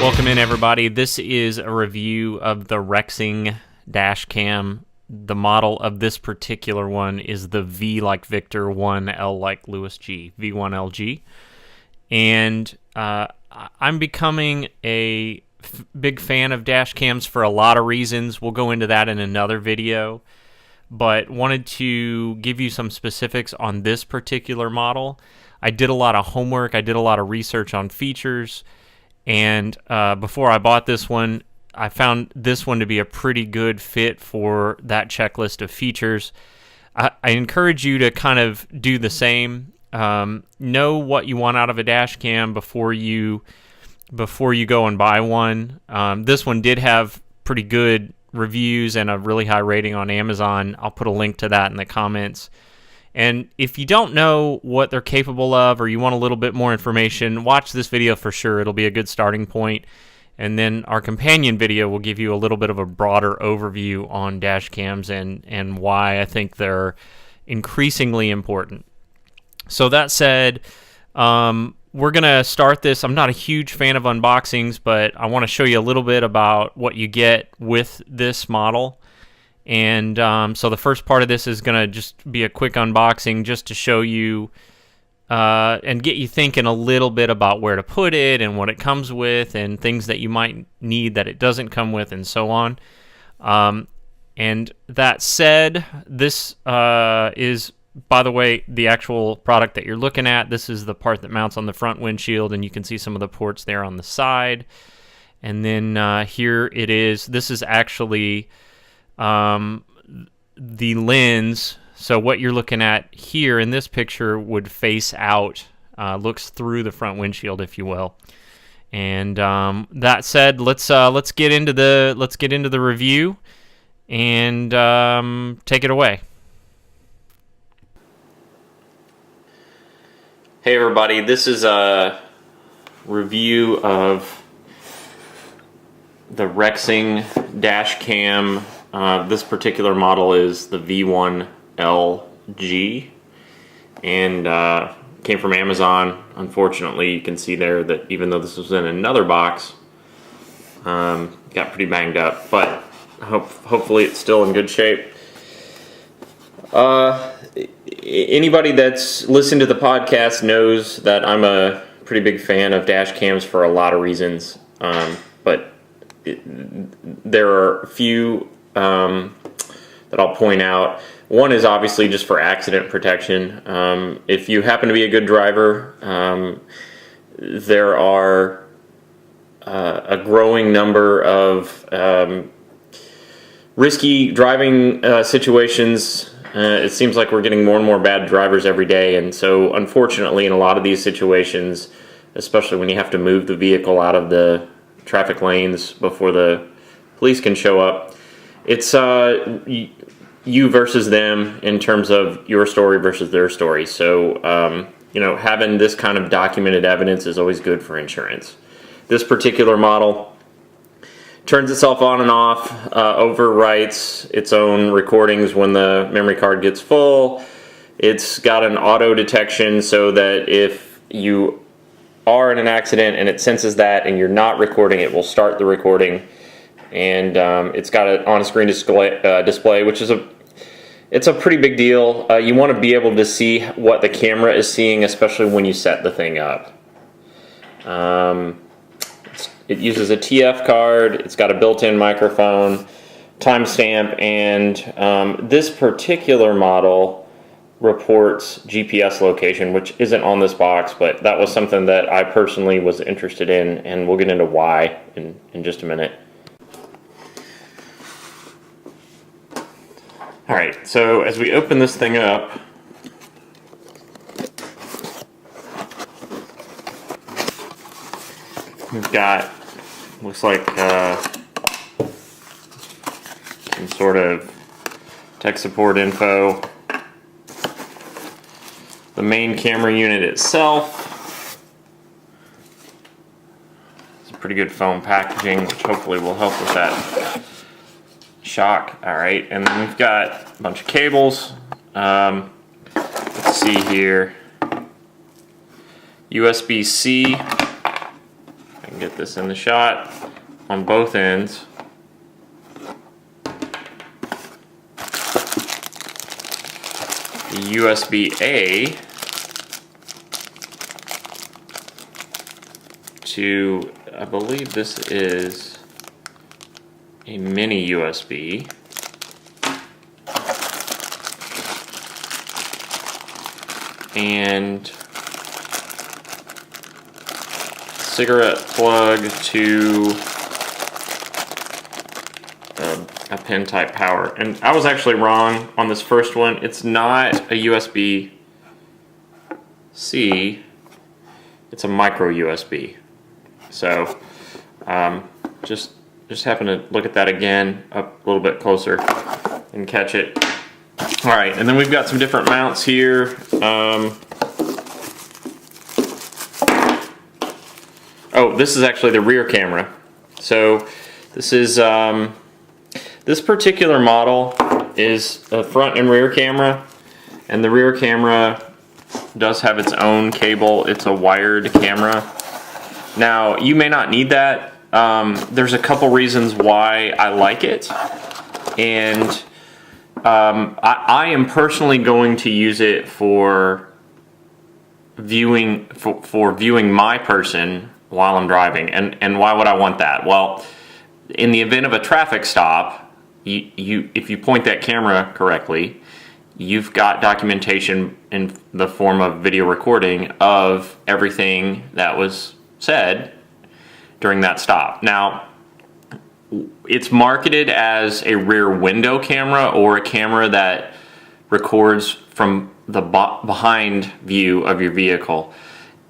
Welcome in, everybody. This is a review of the Rexing dash cam. The model of this particular one is the V like Victor, 1 L like Lewis G, V1LG. And I'm becoming a big fan of dash cams for a lot of reasons. We'll go into that in another video. But wanted to give you some specifics on this particular model. I did a lot of homework. I did a lot of research on features. And before I bought this one, I found this one to be a pretty good fit for that checklist of features. I encourage you to kind of do the same. Know what you want out of a dash cam before you go and buy one. This one did have pretty good reviews and a really high rating on Amazon. I'll put a link to that in the comments. And if you don't know what they're capable of or you want a little bit more information, watch this video for sure. It'll be a good starting point. And then our companion video will give you a little bit of a broader overview on dash cams and why I think they're increasingly important. So that said, we're going to start this. I'm not a huge fan of unboxings, but I want to show you a little bit about what you get with this model. And so the first part of this is going to just be a quick unboxing just to show you and get you thinking a little bit about where to put it and what it comes with and things that you might need that it doesn't come with and so on. And that said, this is, by the way, the actual product that you're looking at. This is the part that mounts on the front windshield, and you can see some of the ports there on the side. And then here it is. This is actually the lens. So what you're looking at here in this picture would face out, looks through the front windshield, if you will. And that said, let's get into the review and take it away. Hey everybody, this is a review of the Rexing dash cam. This particular model is the V1LG and came from Amazon. Unfortunately, you can see there that even though this was in another box, got pretty banged up, but hopefully it's still in good shape. Anybody that's listened to the podcast knows that I'm a pretty big fan of dash cams for a lot of reasons, but there are a few that I'll point out. One is obviously just for accident protection. If you happen to be a good driver, there are a growing number of risky driving situations. It seems like we're getting more and more bad drivers every day, and so unfortunately in a lot of these situations, especially when you have to move the vehicle out of the traffic lanes before the police can show up, it's you versus them in terms of your story versus their story. So having this kind of documented evidence is always good for insurance. This particular model turns itself on and off, overwrites its own recordings when the memory card gets full. It's got an auto detection so that if you are in an accident and it senses that and you're not recording, it will start the recording. And it's got an on-screen display, which is it's a pretty big deal. You want to be able to see what the camera is seeing, especially when you set the thing up. It uses a TF card, it's got a built-in microphone, timestamp, and this particular model reports GPS location, which isn't on this box, but that was something that I personally was interested in, and we'll get into why in just a minute. Alright, so as we open this thing up, we've got, looks like some sort of tech support info. The main camera unit itself. It's a pretty good foam packaging, which hopefully will help with that shock. Alright, and then we've got a bunch of cables. Let's see here. USB-C I can get this in the shot on both ends. The USB-A to, I believe this is a mini USB. And cigarette plug to a pen type power. And I was actually wrong on this first one. It's not a USB-C, it's a micro USB. So just happen to look at that again up a little bit closer and catch it. All right, and then we've got some different mounts here. Oh, this is actually the rear camera. So this is this particular model is a front and rear camera, and the rear camera does have its own cable. It's a wired camera. Now, you may not need that. There's a couple reasons why I like it, and I am personally going to use it for viewing my person while I'm driving. And why would I want that? Well, in the event of a traffic stop, if you point that camera correctly, you've got documentation in the form of video recording of everything that was said during that stop. Now, it's marketed as a rear window camera or a camera that records from the behind view of your vehicle,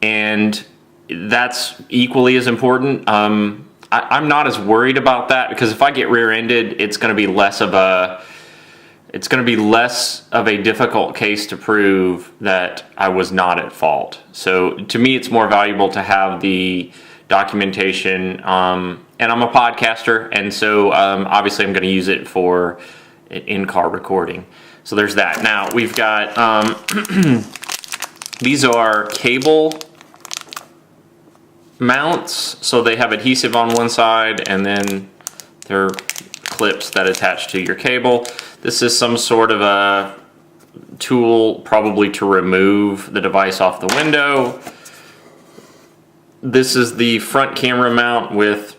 and that's equally as important. I'm not as worried about that, because if I get rear-ended, it's going to be less of a difficult case to prove that I was not at fault. So to me, it's more valuable to have the documentation. And I'm a podcaster, and so obviously I'm going to use it for in-car recording. So there's that. Now we've got these are cable mounts, so they have adhesive on one side, and then they're clips that attach to your cable. This is some sort of a tool, probably to remove the device off the window. This is the front camera mount with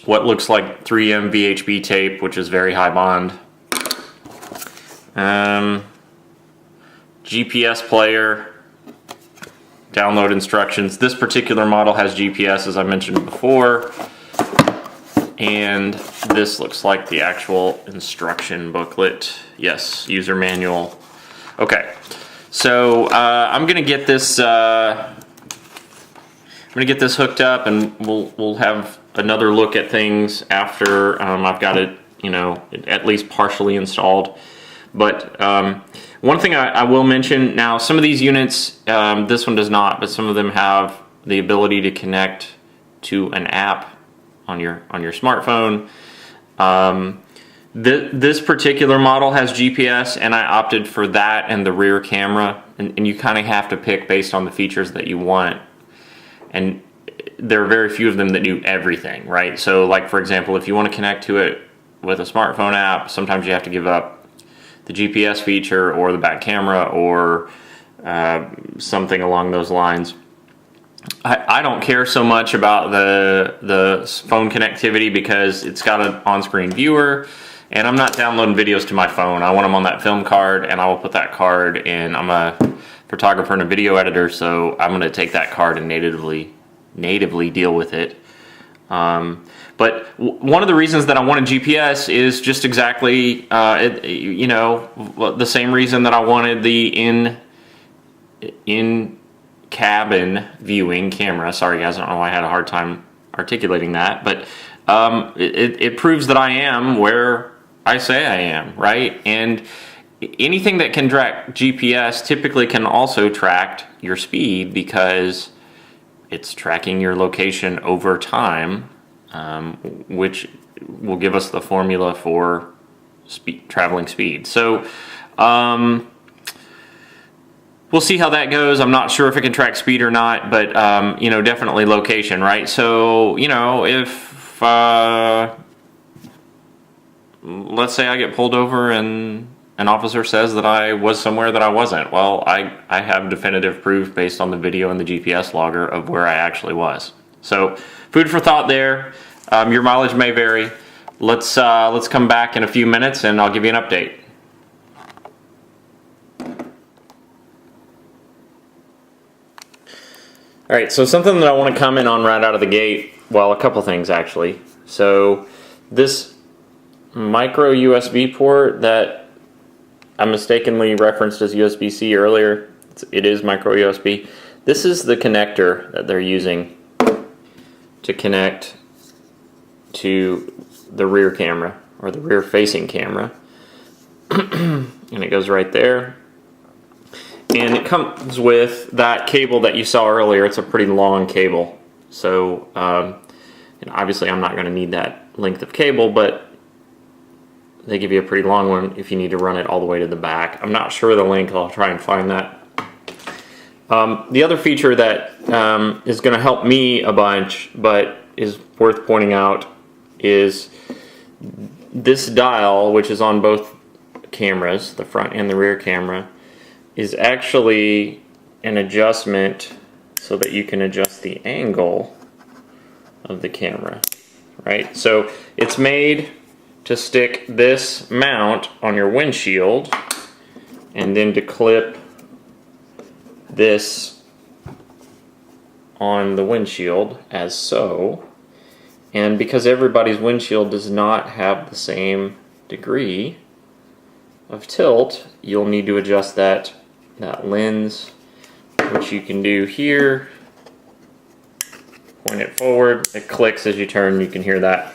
what looks like 3M VHB tape, which is very high bond. GPS player, download instructions. This particular model has GPS, as I mentioned before, and this looks like the actual instruction booklet. Yes, user manual. Okay, so I'm gonna get this hooked up, and we'll have another look at things after I've got it, at least partially installed. But one thing I will mention, now some of these units, this one does not, but some of them have the ability to connect to an app on your smartphone. This particular model has GPS, and I opted for that and the rear camera, and you kind of have to pick based on the features that you want. And there are very few of them that do everything, right? So like, for example, if you want to connect to it with a smartphone app, sometimes you have to give up the GPS feature or the back camera or something along those lines. I don't care so much about the phone connectivity, because it's got an on-screen viewer, and I'm not downloading videos to my phone. I want them on that film card, and I will put that card in. I'm a photographer and a video editor, so I'm going to take that card and natively deal with it. But one of the reasons that I wanted GPS is just exactly, the same reason that I wanted the in-cabin viewing camera. Sorry guys, I don't know why I had a hard time articulating that, but it proves that I am where I say I am, right? And anything that can track GPS typically can also track your speed, because it's tracking your location over time, which will give us the formula for traveling speed. So we'll see how that goes. I'm not sure if it can track speed or not, but you know, definitely location, right? So, you know, if let's say I get pulled over and an officer says that I was somewhere that I wasn't, well, I have definitive proof based on the video and the GPS logger of where I actually was. So, food for thought there. Your mileage may vary. Let's come back in a few minutes and I'll give you an update. Alright, so something that I want to comment on right out of the gate, well, a couple things actually. So this micro USB port that I mistakenly referenced as USB-C earlier, it is micro USB. This is the connector that they're using to connect to the rear camera, or the rear facing camera. And it goes right there. And it comes with that cable that you saw earlier. It's a pretty long cable. So, and obviously I'm not going to need that length of cable, but they give you a pretty long one if you need to run it all the way to the back. I'm not sure the length. I'll try and find that. The other feature that is going to help me a bunch, but is worth pointing out, is this dial, which is on both cameras, the front and the rear camera, is actually an adjustment so that you can adjust the angle of the camera, right? So it's made to stick this mount on your windshield and then to clip this on the windshield as so. And because everybody's windshield does not have the same degree of tilt, you'll need to adjust that lens, which you can do here. Point it forward, it clicks as you turn, you can hear that.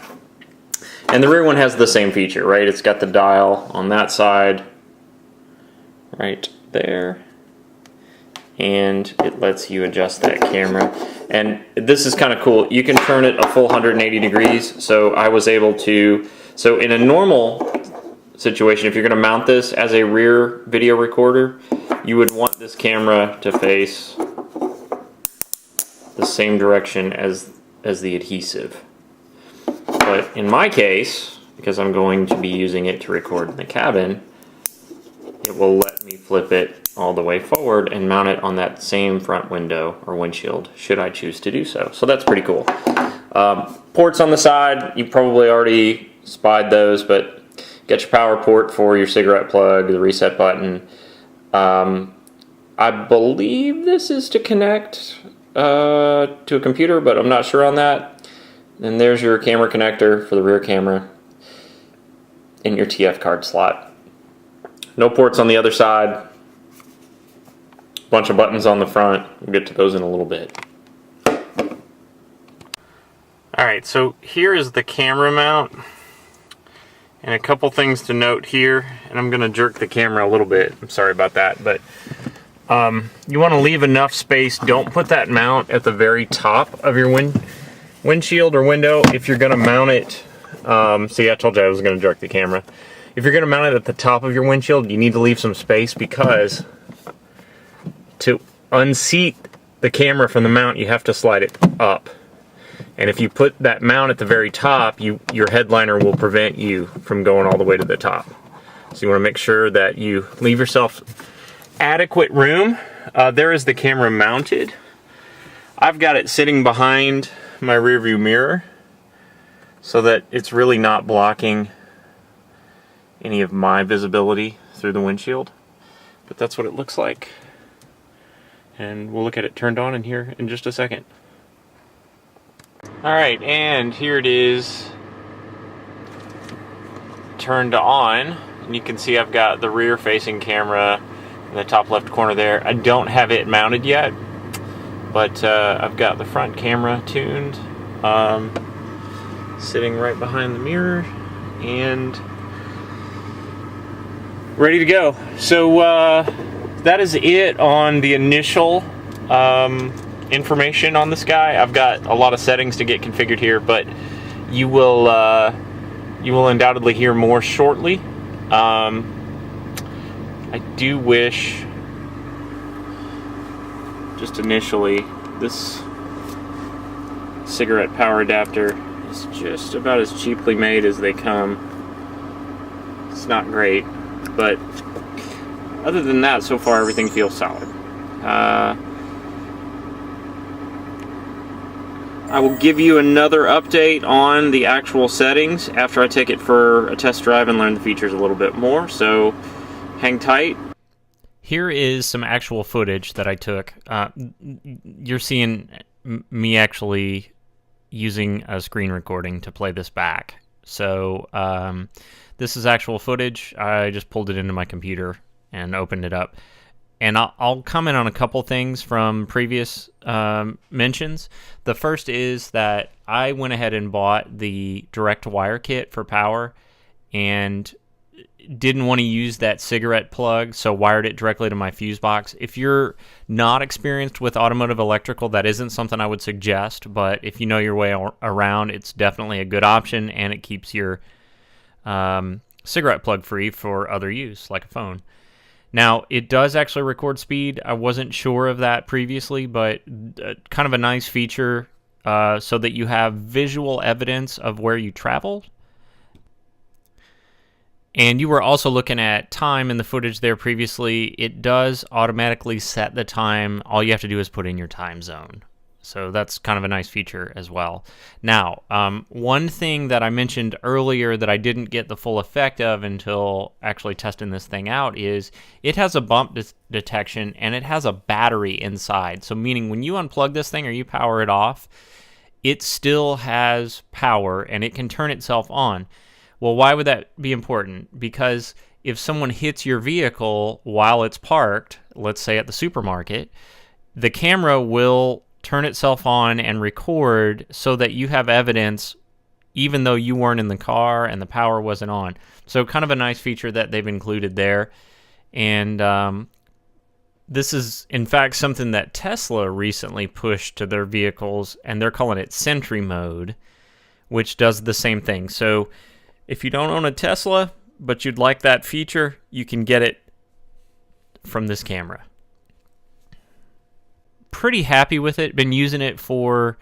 And the rear one has the same feature, right? It's got the dial on that side, right there, and it lets you adjust that camera. And this is kind of cool. You can turn it a full 180 degrees, so I was able to, so in a normal situation, if you're going to mount this as a rear video recorder, you would want this camera to face the same direction as the adhesive. But in my case, because I'm going to be using it to record in the cabin, it will let me flip it all the way forward and mount it on that same front window or windshield, should I choose to do so. So that's pretty cool. Ports on the side, you probably already spied those, but get your power port for your cigarette plug, the reset button. I believe this is to connect to a computer, but I'm not sure on that. And there's your camera connector for the rear camera in your TF card slot. No ports on the other side. Bunch of buttons on the front. We'll get to those in a little bit. Alright, so here is the camera mount. And a couple things to note here, and I'm going to jerk the camera a little bit. I'm sorry about that, but you want to leave enough space. Don't put that mount at the very top of your windshield or window if you're going to mount it. See, I told you I was going to jerk the camera. If you're going to mount it at the top of your windshield, you need to leave some space, because to unseat the camera from the mount, you have to slide it up. And if you put that mount at the very top, your headliner will prevent you from going all the way to the top. So you want to make sure that you leave yourself adequate room. There is the camera mounted. I've got it sitting behind my rear view mirror so that it's really not blocking any of my visibility through the windshield. But that's what it looks like. And we'll look at it turned on in here in just a second. Alright, and here it is turned on, and you can see I've got the rear facing camera in the top left corner there. I don't have it mounted yet, but I've got the front camera tuned, sitting right behind the mirror and ready to go. So that is it on the initial information on this guy. I've got a lot of settings to get configured here, but you will undoubtedly hear more shortly. I do wish just initially, this cigarette power adapter is just about as cheaply made as they come. It's not great, but other than that, so far everything feels solid. I will give you another update on the actual settings after I take it for a test drive and learn the features a little bit more, so hang tight. Here is some actual footage that I took. You're seeing me actually using a screen recording to play this back. So this is actual footage. I just pulled it into my computer and opened it up. And I'll comment on a couple things from previous mentions. The first is that I went ahead and bought the direct-to-wire kit for power and didn't want to use that cigarette plug, so wired it directly to my fuse box. If you're not experienced with automotive electrical, that isn't something I would suggest, but if you know your way around, it's definitely a good option, and it keeps your cigarette plug free for other use, like a phone. Now, it does actually record speed. I wasn't sure of that previously, but kind of a nice feature so that you have visual evidence of where you traveled. And you were also looking at time in the footage there previously. It does automatically set the time. All you have to do is put in your time zone. So that's kind of a nice feature as well. Now, one thing that I mentioned earlier that I didn't get the full effect of until actually testing this thing out is it has a bump detection and it has a battery inside. So meaning when you unplug this thing or you power it off, it still has power and it can turn itself on. Well, why would that be important? Because if someone hits your vehicle while it's parked, let's say at the supermarket, the camera will turn itself on and record so that you have evidence even though you weren't in the car and the power wasn't on. So kind of a nice feature that they've included there. And this is, in fact, something that Tesla recently pushed to their vehicles, and they're calling it Sentry mode, which does the same thing. So if you don't own a Tesla, but you'd like that feature, you can get it from this camera. Pretty happy with it. Been using it for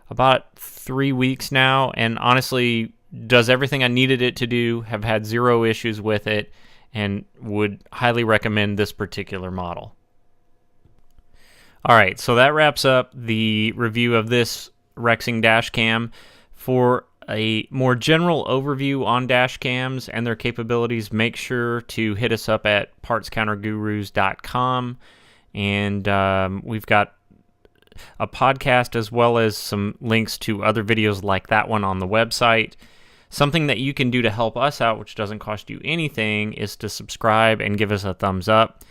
about 3 weeks now, and honestly does everything I needed it to do. Have had zero issues with it, and would highly recommend this particular model. Alright, so that wraps up the review of this Rexing dash cam. For a more general overview on dash cams and their capabilities, make sure to hit us up at partscountergurus.com. And we've got a podcast as well as some links to other videos like that one on the website. Something that you can do to help us out, which doesn't cost you anything, is to subscribe and give us a thumbs up.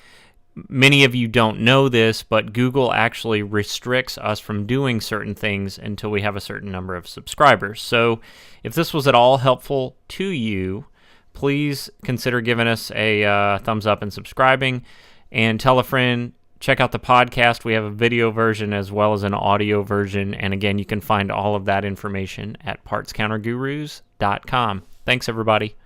Many of you don't know this, but Google actually restricts us from doing certain things until we have a certain number of subscribers. So if this was at all helpful to you, please consider giving us a thumbs up and subscribing, and tell a friend. Check out the podcast. We have a video version as well as an audio version. And again, you can find all of that information at partscountergurus.com. Thanks, everybody.